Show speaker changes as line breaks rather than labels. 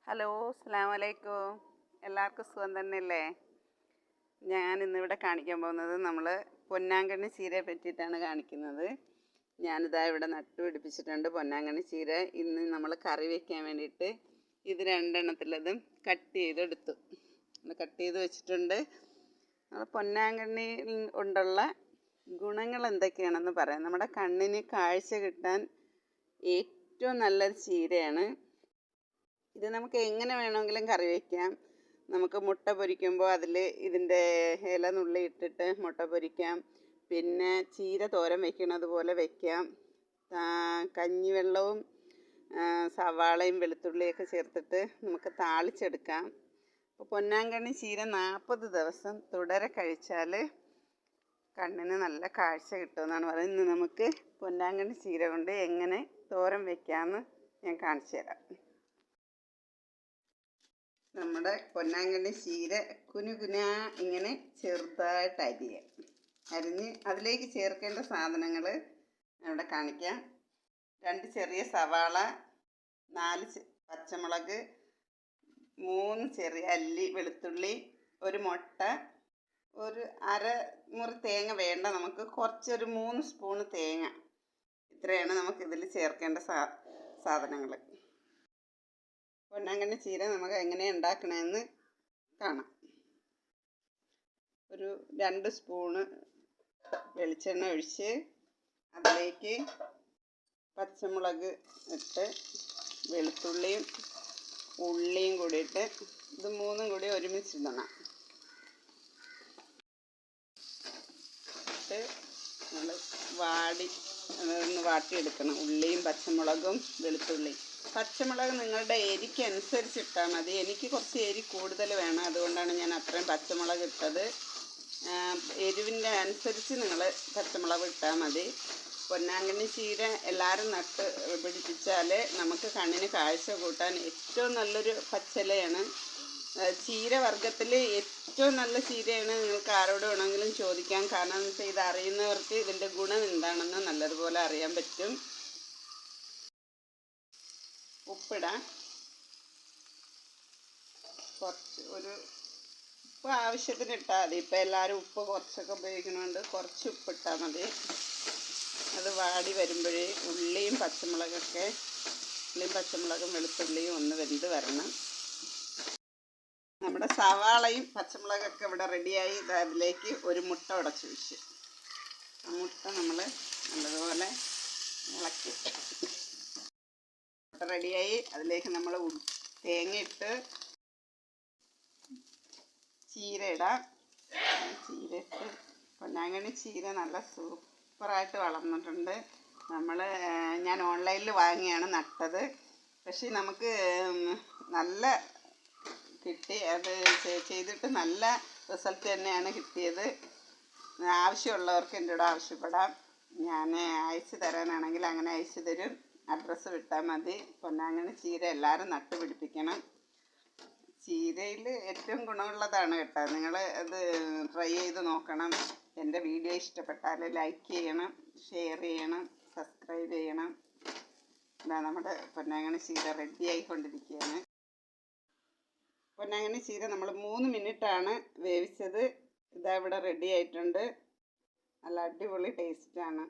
Hello, അസ്സലാമു അലൈക്കും. എല്ലാവർക്കും സുഖം തന്നെയല്ലേ? ഞാൻ ഇന്നിവിടെ കാണിക്കാൻ പോകുന്നത് നമ്മൾ പൊന്നാങ്കണ്ണി ചീരയെ പറ്റിയിട്ടാണ് കാണിക്കുന്നത്. ഞാനിതാ ഇവിടെ നട്ടുപിടിപ്പിച്ചിട്ടുണ്ട് പൊന്നാങ്കണ്ണി ചീര. ഇന്ന് നമ്മൾ കറി വയ്ക്കാൻ വേണ്ടിയിട്ട് ഇത് രണ്ടെണ്ണത്തിലതും കട്ട് ചെയ്തെടുത്തു. കട്ട് ചെയ്ത് വെച്ചിട്ടുണ്ട്. നമ്മൾ പൊന്നാങ്കണ്ണി കൊണ്ടുള്ള ഗുണങ്ങൾ എന്തൊക്കെയാണെന്ന് പറയാം. നമ്മുടെ കണ്ണിന് കാഴ്ച കിട്ടാൻ ഏറ്റവും നല്ലൊരു ചീരയാണ്. ഇത് നമുക്ക് എങ്ങനെ വേണമെങ്കിലും കറി വയ്ക്കാം. നമുക്ക് മുട്ട പൊരിക്കുമ്പോൾ അതിൽ ഇതിൻ്റെ ഇല നുള്ളി ഇട്ടിട്ട് മുട്ട പൊരിക്കാം. പിന്നെ ചീര തോരൻ വയ്ക്കുന്നത് പോലെ വയ്ക്കാം. കഞ്ഞിവെള്ളവും സവാളയും വെളുത്തുള്ളിയൊക്കെ ചേർത്തിട്ട് നമുക്ക് താളിച്ചെടുക്കാം. അപ്പോൾ പൊന്നാങ്കണ്ണി ചീര 40 ദിവസം തുടരെ കഴിച്ചാൽ കണ്ണിന് നല്ല കാഴ്ച കിട്ടുമെന്നാണ് പറയുന്നത്. ഇന്ന് നമുക്ക് പൊന്നാങ്കണ്ണി ചീര കൊണ്ട് എങ്ങനെ തോരൻ വയ്ക്കാമെന്ന് ഞാൻ കാണിച്ചു തരാം. നമ്മുടെ പൊന്നാങ്കണ്ണി ചീര കുനുകുനാ ഇങ്ങനെ ചെറുതായിട്ട് അരിഞ്ഞ് അതിലേക്ക് ചേർക്കേണ്ട സാധനങ്ങൾ ഇവിടെ കാണിക്കാം. 2 ചെറിയ സവാള, 4 പച്ചമുളക്, 3 ചെറിയ അല്ലി വെളുത്തുള്ളി, ഒരു മുട്ട, ഒരു അരമുറി തേങ്ങ വേണ്ട, നമുക്ക് കുറച്ചൊരു 3 സ്പൂണ് തേങ്ങ. ഇത്രയാണ് നമുക്കിതിൽ ചേർക്കേണ്ട സാധനങ്ങൾ. പൊന്നാങ്കണ്ണി ചീര നമുക്ക് എങ്ങനെ ഉണ്ടാക്കണമെന്ന് കാണാം. ഒരു 2 സ്പൂണ് വെളിച്ചെണ്ണ ഒഴിച്ച് അതിലേക്ക് പച്ചമുളക് ഇട്ട് വെളുത്തുള്ളിയും ഉള്ളിയും കൂടി ഇട്ട് ഇത് 3ഉം കൂടി ഒരുമിച്ചിടണം. ഇട്ട് നമ്മൾ ഒന്ന് വാട്ടിയെടുക്കണം. ഉള്ളിയും പച്ചമുളകും വെളുത്തുള്ളിയും. പച്ചമുളക് നിങ്ങളുടെ എരിക്ക് അനുസരിച്ച് ഇട്ടാൽ മതി. എനിക്ക് കുറച്ച് എരി കൂടുതൽ വേണം, അതുകൊണ്ടാണ് ഞാൻ അത്രയും പച്ചമുളക് ഇട്ടത്. എരിവിൻ്റെ അനുസരിച്ച് നിങ്ങൾ പച്ചമുളക് ഇട്ടാൽ മതി. പൊന്നാങ്കണ്ണി ചീര എല്ലാവരും നട്ട് പിടിപ്പിച്ചാൽ നമുക്ക് കണ്ണിന് കാഴ്ച കൂട്ടാൻ ഏറ്റവും നല്ലൊരു പച്ചിലയാണ്. ചീര വർഗ്ഗത്തിൽ ഏറ്റവും നല്ല ചീരയാണ്. നിങ്ങൾക്ക് ആരോട് വേണമെങ്കിലും ചോദിക്കാം. കാരണം എന്ന് വെച്ചാൽ ഇത് അറിയുന്നവർക്ക് ഇതിൻ്റെ ഗുണം എന്താണെന്ന് നല്ലതുപോലെ അറിയാൻ പറ്റും. ഉപ്പിടാം. കുറച്ച് ഉപ്പ് ആവശ്യത്തിന് ഇട്ടാൽ മതി. ഇപ്പം എല്ലാവരും ഉപ്പ് കുറച്ചൊക്കെ ഉപയോഗിക്കുന്നുണ്ട്. കുറച്ച് ഉപ്പിട്ടാൽ മതി. അത് വാടി വരുമ്പോഴേ ഉള്ളിയും പച്ചമുളകും വെളുത്തുള്ളിയും ഒന്ന് വെന്ത് വരണം. നമ്മുടെ സവാളയും പച്ചമുളകൊക്കെ ഇവിടെ റെഡിയായി. അതിലേക്ക് ഒരു മുട്ട ഉടച്ച് വെച്ച് ആ മുട്ട നമ്മൾ നല്ലതുപോലെ ഇളക്കി റെഡിയായി. അതിലേക്ക് നമ്മൾ തേങ്ങ ഇട്ട് ചീര ഇടാം. ചീര ഇട്ട് പൊന്നാങ്കണ്ണി ചീര നല്ല സൂപ്പറായിട്ട് വളർന്നിട്ടുണ്ട്. ഞാൻ ഓൺലൈനിൽ വാങ്ങിയാണ് നട്ടത്. പക്ഷേ നമുക്ക് നല്ല കിട്ടി. അത് ചെയ്തിട്ട് നല്ല റിസൾട്ട് തന്നെയാണ് കിട്ടിയത്. ആവശ്യമുള്ളവർക്ക് എൻ്റെ കൂടെ ആവശ്യപ്പെടാം. ഞാൻ അയച്ചു തരാനാണെങ്കിൽ അങ്ങനെ അയച്ചു തരും. അഡ്രസ്സ് വിട്ടാൽ മതി. പൊന്നാങ്കണ്ണി ചീര എല്ലാവരും നട്ടുപിടിപ്പിക്കണം. ചീരയിൽ ഏറ്റവും ഗുണമുള്ളതാണ് കേട്ടോ. നിങ്ങൾ അത് ട്രൈ ചെയ്ത് നോക്കണം. എൻ്റെ വീഡിയോ ഇഷ്ടപ്പെട്ടാൽ ലൈക്ക് ചെയ്യണം, ഷെയർ ചെയ്യണം, സബ്സ്ക്രൈബ് ചെയ്യണം. ഇതാ നമ്മുടെ പൊന്നാങ്കണ്ണി ചീര റെഡി ആയിക്കൊണ്ടിരിക്കുകയാണ്. പൊന്നാങ്കണ്ണി ചീര നമ്മൾ 3 മിനിറ്റാണ് വേവിച്ചത്. ഇതാ ഇവിടെ റെഡി ആയിട്ടുണ്ട്. നല്ല അടിപൊളി ടേസ്റ്റാണ്.